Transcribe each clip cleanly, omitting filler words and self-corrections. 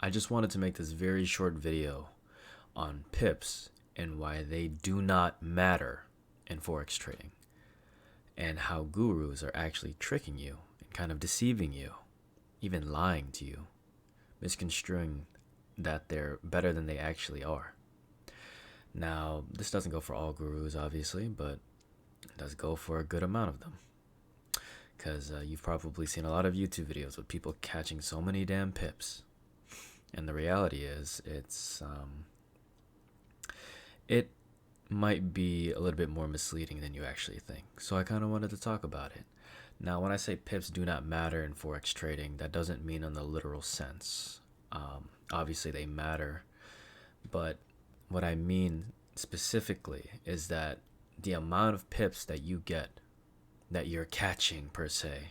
I just wanted to make this very short video on pips and why they do not matter in Forex trading, and how gurus are actually tricking you and kind of deceiving you, even lying to you, misconstruing that they're better than they actually are. Now, this doesn't go for all gurus, obviously, but it does go for a good amount of them. Because you've probably seen a lot of YouTube videos with people catching so many damn pips. And the reality is, it might be a little bit more misleading than you actually think. So I kind of wanted to talk about it. Now, when I say pips do not matter in Forex trading, that doesn't mean in the literal sense. Obviously, they matter. But what I mean specifically is that the amount of pips that you get, that you're catching per se,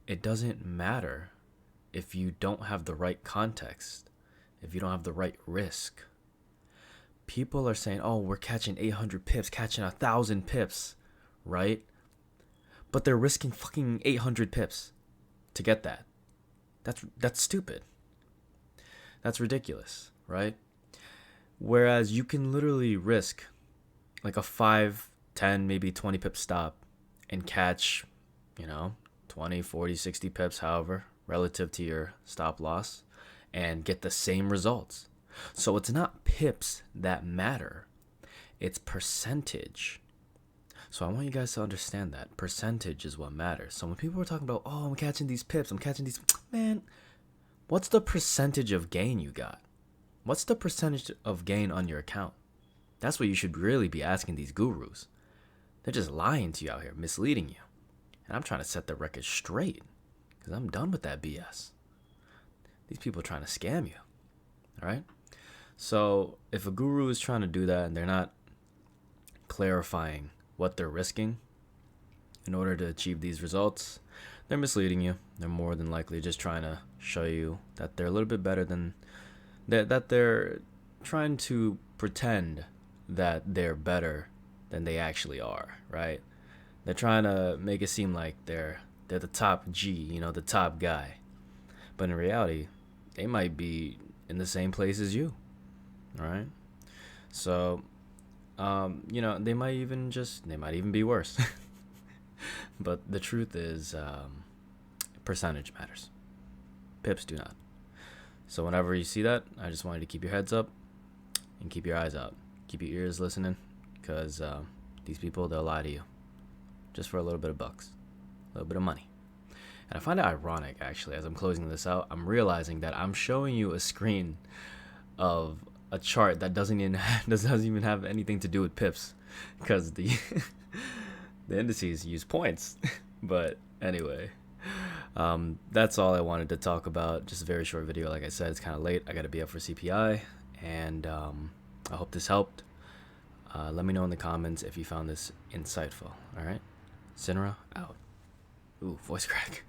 it doesn't matter if you don't have the right context, if you don't have the right risk. People are saying, oh, we're catching 800 pips, catching 1,000 pips, right? But they're risking fucking 800 pips to get that. That's stupid. That's ridiculous, right? Whereas you can literally risk like a 5, 10, maybe 20 pip stop and catch, 20, 40, 60 pips, however, relative to your stop loss, and get the same results. So it's not pips that matter, it's percentage. So I want you guys to understand that percentage is what matters. So when people are talking about, oh, I'm catching these pips, man, what's the percentage of gain you got? What's the percentage of gain on your account? That's what you should really be asking these gurus. They're just lying to you out here, misleading you. And I'm trying to set the record straight, because I'm done with that BS. These people are trying to scam you. All right? So if a guru is trying to do that and they're not clarifying what they're risking in order to achieve these results, they're misleading you. They're more than likely just trying to show you that they're a little bit better than that. They're trying to pretend that they're better than they actually are, right? They're trying to make it seem like they're the top G, the top guy. But in reality, they might be in the same place as you, all right? So, they might even be worse. But the truth is, percentage matters. Pips do not. So whenever you see that, I just want you to keep your heads up and keep your eyes out. Keep your ears listening, because these people, they'll lie to you just for a little bit of bucks, a little bit of money. And I find it ironic, actually, as I'm closing this out, I'm realizing that I'm showing you a screen of a chart that doesn't even have anything to do with pips, because the the indices use points. But anyway, that's all I wanted to talk about. Just a very short video. Like I said, it's kind of late. I got to be up for CPI, and I hope this helped. Let me know in the comments if you found this insightful. All right, Sinra out. Ooh, voice crack.